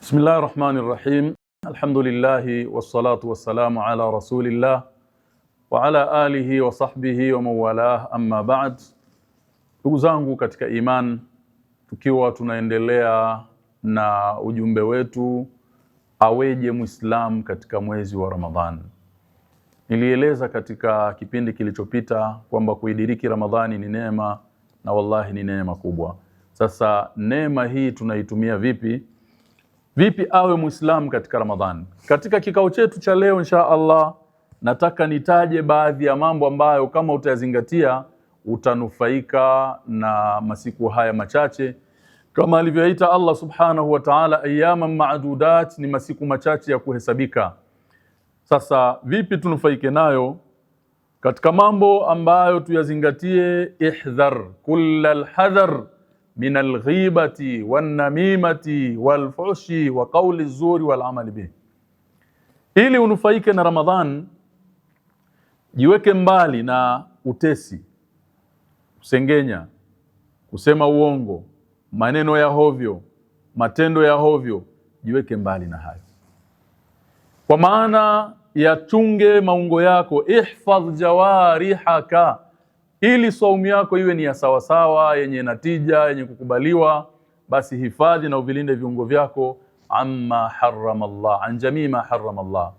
Bismillahir Rahmanir Rahim. Alhamdulillah wassalatu wassalamu ala rasulillah wa ala alihi wa sahbihi wa mawalah, amma ba'd. Ndugu zangu katika iman, tukiwa tunaendelea na ujumbe wetu aweje Muislam katika mwezi wa Ramadhani. Nilieleza katika kipindi kilichopita kwamba kuidiriki Ramadhani ni neema, na wallahi ni neema kubwa. Sasa neema hii tunaitumia vipi? Vipi awe Muislam katika Ramadhani? Katika kikao chetu cha leo insha Allah nataka nitaje baadhi ya mambo ambayo kama utayazingatia utanufaika na masiku haya machache, kama alivyoita Allah subhanahu wa ta'ala, ayyaman ma'dudat, ni masiku machache ya kuhesabika. Sasa vipi tunufaike nayo? Katika mambo ambayo tuyazingatie, ihdhar kullal hadhar min alghibati wannamimati walfushi wa qawli zuri wal amali bih. Ili unufaike na Ramadhan, jiweke mbali na utesi, kusengenya, kusema uongo, maneno ya hovyo, matendo ya hovyo. Jiweke mbali na hayo, kwa maana yachunge maungo yako. Ihfadh jawarihaka, ili saumu yako iwe ni ya sawa sawa, yenye natija, yenye kukubaliwa. Basi hifadhi na uvilinde viungo vyako amma harrama Allah, an jamii ma harrama Allah.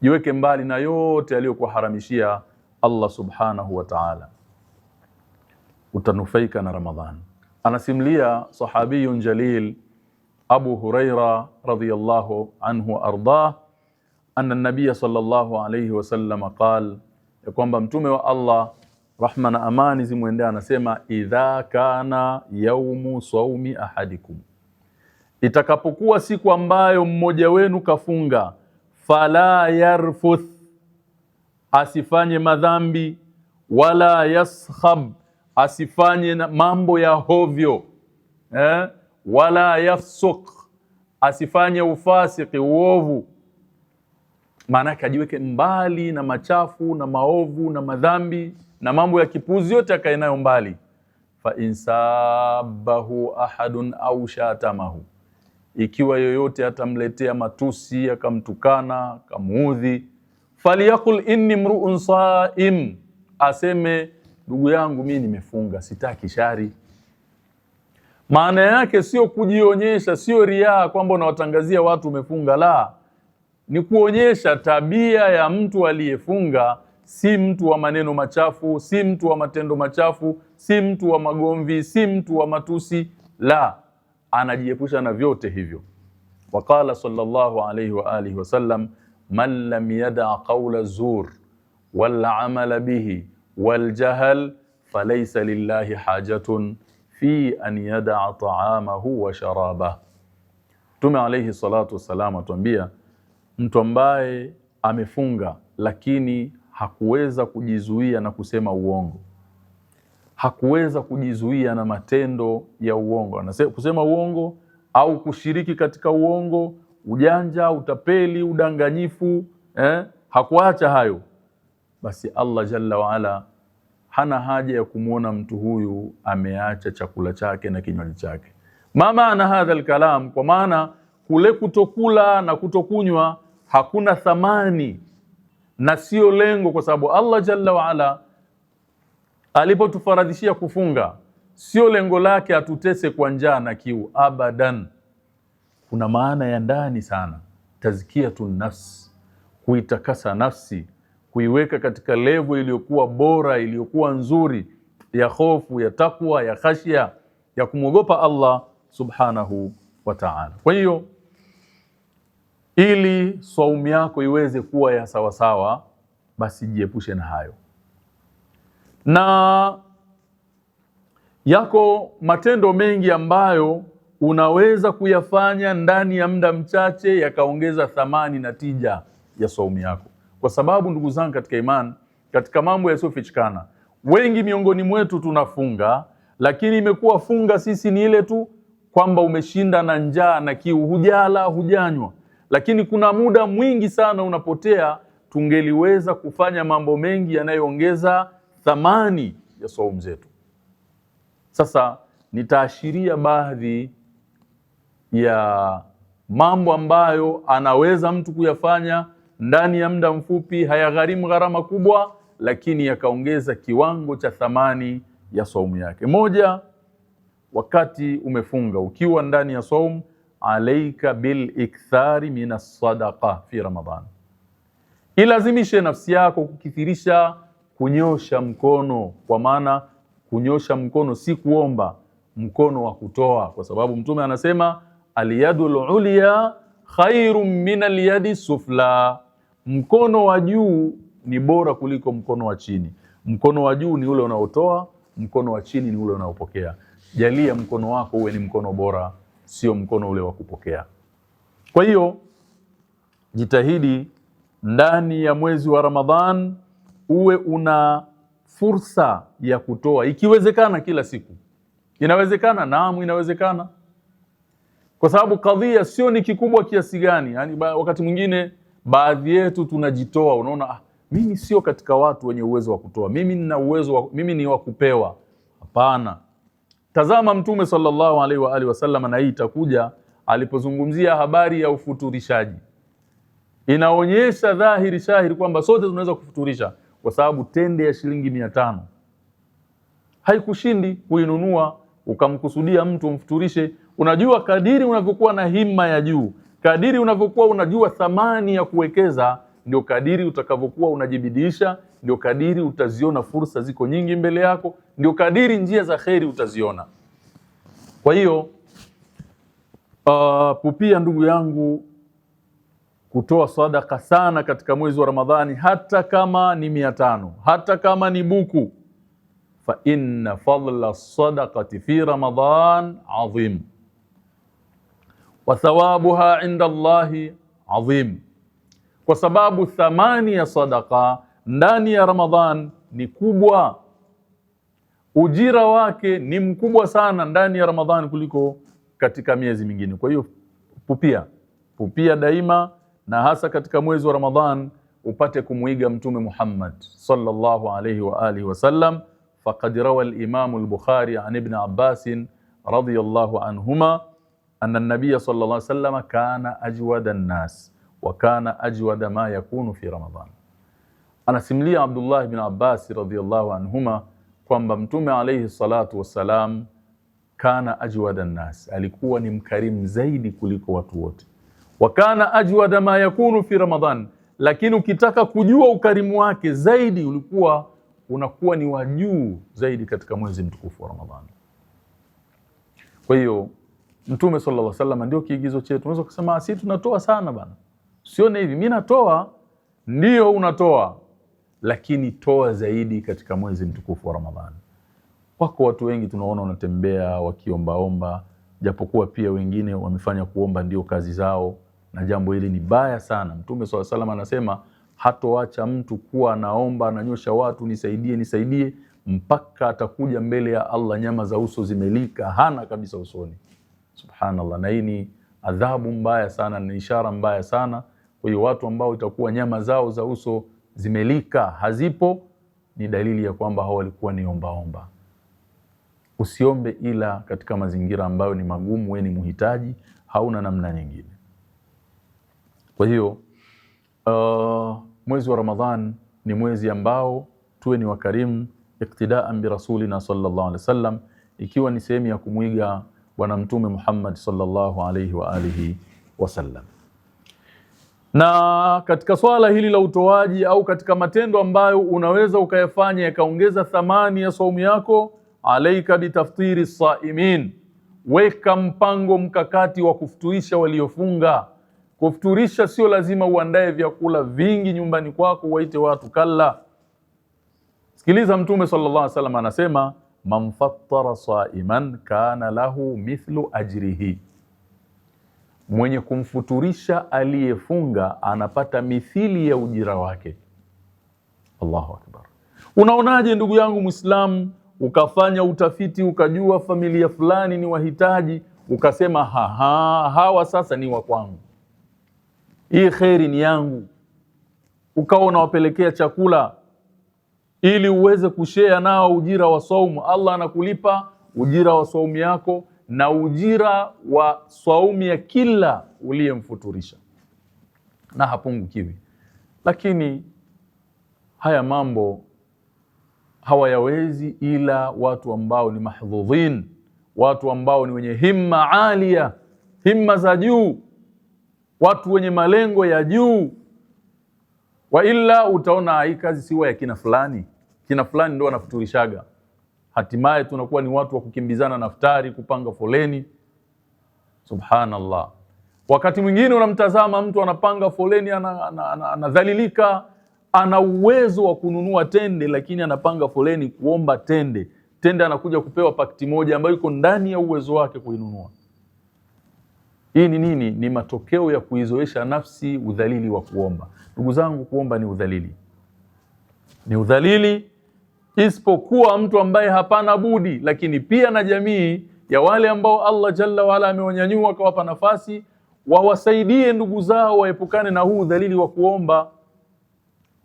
Jiweke mbali na yote aliyokuwa haramishia Allah subhanahu wa ta'ala, utanufaika na Ramadhan. Anasimlia sahabiyun jalil Abu Huraira radhiyallahu anhu ardah, anna an-nabiy sallallahu alayhi wasallam qala, ya kwamba mtume wa Allah rahma na amani zimwendea anasema, idha kana yaumu saumi ahadikum, itakapokuwa siku ambayo mmoja wenu kafunga, fala yarfuth, asifanye madhambi, wala yaskhab, asifanye mambo ya hovyo, wala yafsuk, asifanye ufasiki, uovu. Maana kajiweke mbali na machafu na maovu na madhambi na mambo ya kipuzi yote, akae nayo mbali. Fa insabahu ahadun au shatamahu, ikiwa yoyote atamletea matusi, akamtukana, akamuudhi, faliyakul inni mru'un saim, aseme ndugu yangu mimi nimefunga, sitaki shari. Maana yake sio kujionyesha, sio riaa kwamba unawatangazia watu umefunga, la, ni kuonyesha tabia ya mtu aliyefunga. Si mtu wa maneno machafu, si mtu wa matendo machafu, si mtu wa magomvi, si mtu wa matusi, la, anajiepusha na vyote hivyo. Waqala sallallahu alayhi wa alihi wasallam, man lam yada' qawla zur wal amala bihi wal jahl falaysa lillahi hajatun fi an yada'a ta'amahu wa sharabah. Mtume alayhi salatu wasalam atuambia, mtu ambaye amefunga lakini hakuweza kujizuia na kusema uongo, hakuweza kujizuia na matendo ya uongo, anasema kusema uongo au kushiriki katika uongo, ujanja, utapeli, udanganyifu, hakuacha hayo, basi Allah jalla wa ala hana haja ya kumuona mtu huyu ameacha chakula chake na kinywaji chake. Mama ana hadha alkalam, kwa maana kule kutokula na kutokunywa hakuna thamani na sio lengo, kwa sababu Allah jalla wa ala alipotufaradhishia kufunga, sio lengo lake atutese kwa njaa na kiu, abadan. Kuna maana ya ndani sana, tazkiyatun nafs, kuitakasa nafsi, kuiweka katika level iliyokuwa bora, iliyokuwa nzuri, ya hofu, ya takwa, ya khashia, ya kumwogopa Allah subhanahu wa ta'ala. Kwa hiyo ili saumu yako iweze kuwa ya sawa sawa, basi jiepushe na hayo. Na yako matendo mengi ambayo unaweza kuyafanya ndani ya muda mchache yakaongeza thamani na tija ya saumu yako. Kwa sababu ndugu zangu katika imani, katika mambo yasiyofichikana, wengi miongoni mwetu tunafunga, lakini imekuwa funga sisi ni ile tu kwamba umeshinda na njaa na kiu, hujala, hujanywa. Lakini kuna muda mwingi sana unapotea, tungeliweza kufanya mambo mengi yanayoongeza thamani ya saumu zetu. Sasa nitaashiria baadhi ya mambo ambayo anaweza mtu kuyafanya ndani ya muda mfupi, hayagharimu gharama kubwa, lakini yakaongeza kiwango cha thamani ya saumu yake. Moja, wakati umefunga ukiwa ndani ya saumu, alaika bil ikthari minas sadaqa fi Ramadhan. Ilazimishe nafsi yako kukithirisha kunyosha mkono, kwa maana kunyosha mkono si kuomba, mkono wa kutoa, kwa sababu Mtume anasema aliyadul ulya khairun min alyadi sufla, mkono wa juu ni bora kuliko mkono wa chini. Mkono wa juu ni ule unaotoa, mkono wa chini ni ule unaopokea. Jalia mkono wako uwe ni mkono bora, sio mkono ule wa kupokea. Kwa hiyo jitahidi ndani ya mwezi wa Ramadhan uwe una fursa ya kutoa, ikiwezekana kila siku. Inawezekana? Naam, inawezekana. Kwa sababu kadhia sio ni kikubwa kiasi gani. Yani wakati mwingine baadhi yetu tunajitoa, unaona mimi sio katika watu wenye uwezo wa kutoa, mimi nina uwezo mimi ni wa kupewa. Hapana. Tazama Mtume sallallahu alaihi wa alihi wasallam, na hii itakuja alipozungumzia habari ya ufuturishaji. Inaonyesha dhahiri shahiri kwamba sote tunaweza kufuturisha, kwa sababu tende ya shilingi 500 haikushindi kuinunua ukamkusudia mtu umfuturishe. Unajua kadiri unavyokuwa na himma ya juu, kadiri unavyokuwa unajua thamani ya kuwekeza, ndio kadiri utakavyokuwa unajibidisha, ndio kadiri utaziona fursa ziko nyingi mbele yako, ndio kadiri njia za kheri utaziona. Kwa hiyo pupia ndugu yangu kutoa sadaka sana katika mwezi wa Ramadhani, hata kama ni 500, hata kama ni buku. Fa inna fadla sadaqati fi Ramadhan azim wa thawabuha inda Allahi azim, kwa sababu thamani ya sadaka ndani ya Ramadhan ni kubwa, ujira wake ni mkubwa sana ndani ya Ramadhan kuliko katika miezi mingine. Kwa hiyo pupia daima, na hasa katika mwezi wa Ramadhan upate kumuiga Mtume Muhammad sallallahu alayhi wa alihi wasallam. Faqad rawa al-Imam al-Bukhari an Ibn Abbas radiyallahu anhuma anna an-nabiy sallallahu alayhi wasallam kana ajwada an-nas wa kana ajwada ma yakunu fi Ramadhan. Anasimulia Abdullah ibn Abbas radiyallahu anhuma kwamba Mtume alayhi salatu wassalam kana ajwada an-nas, alikuwa ni mkarimu zaidi kuliko watu wote. Wa kana ajwada ma yakunu fi Ramadhan, lakini ukitaka kujua ukarimu wake zaidi ulikuwa unakuwa ni wa juu zaidi katika mwezi mtukufu wa Ramadhani. Kwa hiyo Mtume sallallahu alaihi wasallam ndio kiigizo chetu. Unaweza kusema sisi tunatoa sana bana, sione hivi, mimi natoa. Ndio unatoa, lakini toa zaidi katika mwezi mtukufu wa Ramadhani. Wako watu wengi tunaona wanatembea wakiombaomba, japokuwa pia wengine wamefanya kuomba ndio kazi zao, na jambo hili ni baya sana. Mtume sallallahu alaihi wasallam anasema hatoacha mtu kuwa anaomba ananyosha watu nisaidie mpaka atakuja mbele ya Allah nyama za uso zimelika, hana kabisa usoni. Subhanallah. Na hii ni adhabu mbaya sana, ni ishara mbaya sana. Kwa hiyo watu ambao itakuwa nyama zao za uso zimelika, hazipo, ni dalili ya kwamba hao walikuwa ni ombaomba. Usiombe ila katika mazingira ambayo ni magumu, wewe ni muhitaji, hauna namna nyingine. Kwa hiyo mwezi wa Ramadhan ni mwezi ambao tuwe ni wakarimu, iktidaan bi rasulina sallallahu alaihi wasallam, ikiwa ni sehemu ya kumuiga bwana Mtume Muhammad sallallahu alaihi wa alihi wasallam. Na katika swala hili la utoaji au katika matendo ambayo unaweza ukayafanya yakaongeza thamani ya saumu yako, alaika bitaftiri saimin, weka mpango mkakati wa kufuturisha waliofunga. Kufuturisha sio lazima uandae vyakula vingi nyumbani kwako waite watu, kalla. Sikiliza Mtume sallallahu alaihi wasallam anasema, man fattara saiman kana lahu mithlu ajrihi, mwenye kumfuturisha aliyefunga anapata mithili ya ujira wake. Allahu akbar. Unaonaje ndugu yangu Muislamu, ukafanya utafiti ukajua familia fulani ni wahitaji, ukasema hawa sasa ni wa kwangu, hii kheri ni yangu, ukawa unawapelekea chakula ili uweze kushare nao ujira wa saumu. Allah anakulipa ujira wa saumu yako, na ujira wa saumu ya kila uliyemfuturisha, na hapungukiwi. Lakini haya mambo hawayawezi ila watu ambao ni mahdhudhin, watu ambao ni wenye himma alia, himma za juu, watu wenye malengo ya juu. Wa illa utaona hii kazi siwa ya kina fulani ndio wanafuturishaga. Hatimaye tunakuwa ni watu wa kukimbizana naftari, kupanga foleni. Subhanallah. Wakati mwingine unamtazama mtu anapanga foleni, anadhalilika, ana uwezo wa kununua tende, lakini anapanga foleni kuomba tende. Tende anakuja kupewa pakiti moja ambayo iko ndani ya uwezo wake kuinunua. Hii ni nini? Ni matokeo ya kuizoesha nafsi udhalili wa kuomba. Ndugu zangu, kuomba ni udhalili. Ni udhalili, isipokuwa mtu ambaye hapana budi, lakini pia na jamii ya wale ambao Allah Jalla waala amewanyanyua akawapa nafasi, wawasaidie ndugu zao waepukane na huu udhalili wa kuomba.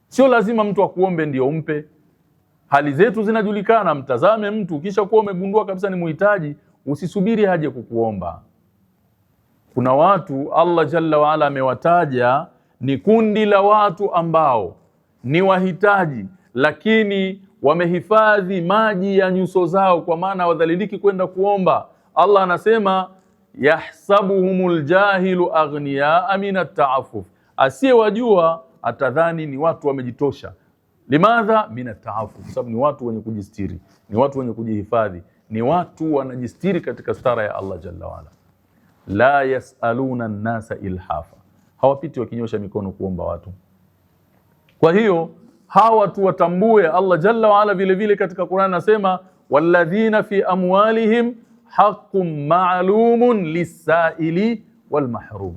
Sio lazima mtu akuombe ndio umpe. Hali zetu zinajulikana. Mtazame mtu kisha kuwa umegundua kabisa ni muhitaji, usisubiri haje kukuomba. Kuna watu Allah Jalla waala amewataja ni kundi la watu ambao ni wahitaji, lakini wamehifadhi maji ya nyuso zao, kwa maana wadhaliliki kwenda kuomba. Allah anasema yahsabuhumul jahilu aghniya min at-ta'affuf, asiyewajua atadhani ni watu wamejitosha. Limadha? Min at-ta'affuf, sababu ni watu wenye kujistiri, ni watu wenye kujihifadhi, ni watu wanajistiri katika stara ya Allah Jalla waala. La yasaluna an-nasa ilhafa, hawapiti wakinyosha mikono kuomba watu. Kwa hiyo hawa tu watambue. Allah Jalla waala vile vile katika Qur'an anasema walladhina fi amwalihim haqqun ma'lumun lis-sa'ili wal mahrum.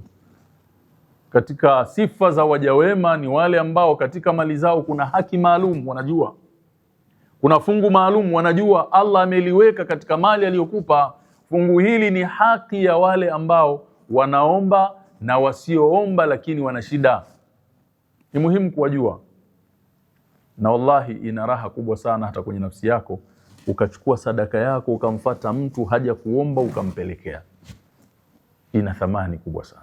Katika sifa za waja wema ni wale ambao katika mali zao kuna haki maalum, wanajua. Kuna fungu maalum, wanajua Allah ameliweka katika mali aliyokupa. Fungu hili ni haki ya wale ambao wanaomba na wasioomba, lakini wana shida. Ni muhimu kuwajua. Na wallahi ina raha kubwa sana hata kwenye nafsi yako ukachukua sadaka yako ukamfuata mtu haja kuomba ukampelekea. Ina thamani kubwa sana.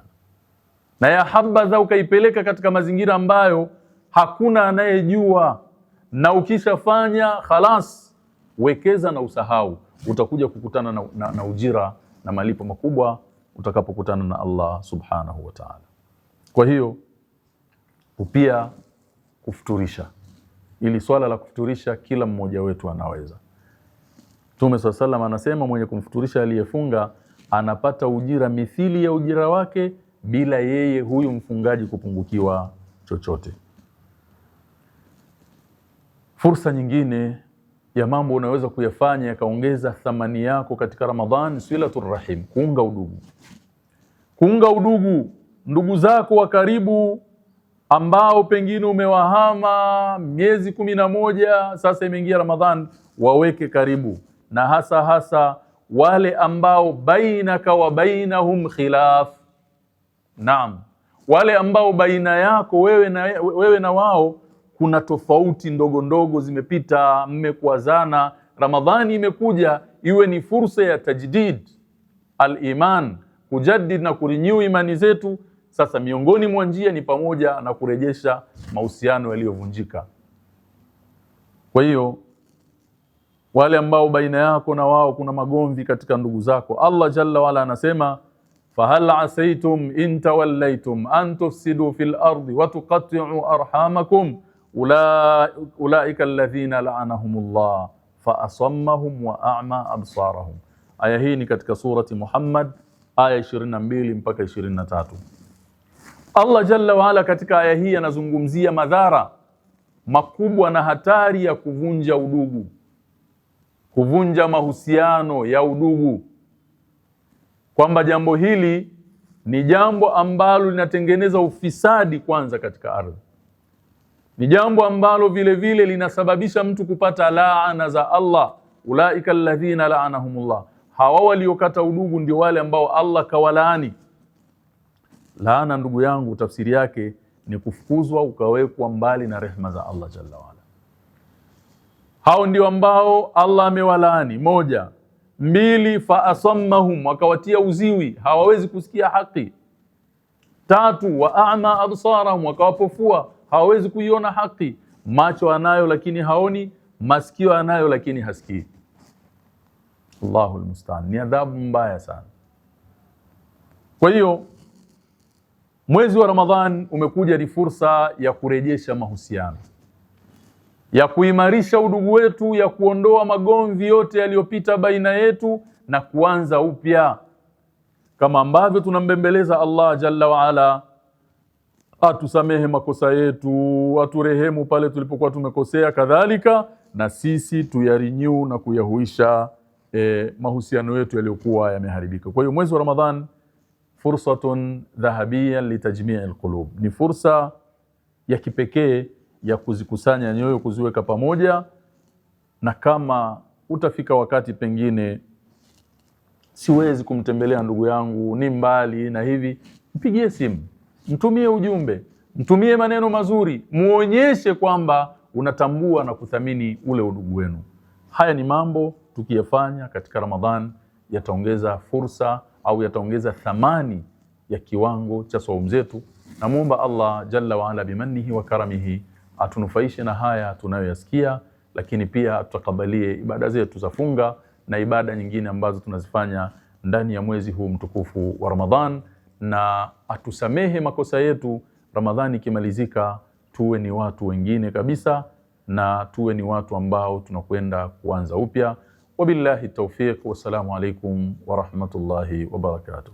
Na ya habadha ukaipeleka katika mazingira ambayo hakuna anayejua, na ukishafanya khalas, wekeza na usahau, utakuja kukutana na ujira na malipo makubwa utakapokutana na Allah subhanahu wa ta'ala. Kwa hiyo pia kufuturisha, ili swala la kufuturisha kila mmoja wetu anaweza. Mtume SAW anasema mwenye kumfuturisha aliyefunga anapata ujira mithili ya ujira wake bila yeye huyu mfungaji kupungukiwa chochote. Fursa nyingine ya mambo unaweza kuyafanya yakaongeza thamani yako katika Ramadhan, silatul rahim, kuunga udugu. Kuunga udugu, ndugu zako wa karibu ambao pengine umewahama miezi 11, sasa imeingia Ramadhan, waweke karibu. Na hasa wale ambao bainaka wa bainahum khilaf. Naam, wale ambao baina yako wewe na wao kuna tofauti ndogo ndogo zimepita, mmekwazana. Ramadhani imekuja iwe ni fursa ya tajdid al-iman, kujaddid na kurenew imani zetu. Sasa miongoni mwa njia ni pamoja na kurejesha mahusiano yaliyovunjika. Kwa hiyo wale ambao baina yako na wao kuna magomvi katika ndugu zako, Allah Jalla wala anasema fahal asaytum in tawallaytum an tufsidu fil ardi wa tuqatti'u arhamakum ulaika alladhina la'anahumullah fa asammahum wa a'ma absarahum. Aya hii ni katika surati Muhammad aya 22 mpaka 23. Allah Jalla waala katika aya hii anazungumzia madhara makubwa na hatari ya kuvunja udugu, kuvunja mahusiano ya udugu, kwamba jambo hili ni jambo ambalo linatengeneza ufisadi kwanza katika ardhi. Ni jambo ambalo vile vile linasababisha mtu kupata laana za Allah. Ulaika alladhina la'anahumullah, hawa waliokata udugu ndio wale ambao Allah kawalaani. Laana, ndugu yangu, tafsiri yake ni kufukuzwa ukawekwa mbali na rehema za Allah Jalla waala. Hao ndio ambao Allah amewalaani. Moja, 2 fa asammahum, wakawatia uziwi, hawawezi kusikia haki. 3 wa a'ma absarahum, wakawapofua, hawawezi kuiona haki. Macho anayo lakini haoni, masikio anayo lakini hasikii. Allahu almusta'an. Ni adhabu mbaya sana. Kwa hiyo mwezi wa Ramadhan umekuja ni fursa ya kurejesha mahusiano, ya kuimarisha udugu wetu, ya kuondoa magomvi yote yaliyopita baina yetu na kuanza upya. Kama ambavyo tunambembeleza Allah Jalla wa Ala atusamehe makosa yetu, aturehemu pale tulipokuwa tumekosea, kadhalika na sisi tuyarenew na kuyahuisha mahusiano yetu yaliyokuwa yameharibika. Kwa hiyo mwezi wa Ramadhan fursatun dhahabiyyan litajmi' alqulub, ni fursa ya kipekee ya kuzikusanya nyoyo, kuziweka pamoja. Na kama utafika wakati pengine siwezi kumtembelea ndugu yangu, ni mbali na hivi, mpigie simu, mtumie ujumbe, mtumie maneno mazuri, muonyeshe kwamba unatambua na kuthamini ule udugu wenu. Haya ni mambo tukiyafanya katika Ramadhan yataongeza fursa au yataongeza thamani ya kiwango cha saumu zetu. Namuomba Allah Jalla wa Ala bimannihi wa karamihi atunufaishe na haya tunayoyasikia, lakini pia atutakabalie ibada zetu za funga na ibada nyingine ambazo tunazifanya ndani ya mwezi huu mtukufu wa Ramadhan, na atusamehe makosa yetu. Ramadhani ikimalizika tuwe ni watu wengine kabisa, na tuwe ni watu ambao tunakwenda kuanza upya. Wabillahi tawfiq, wassalamu alaikum wa rahmatullahi wa barakatuh.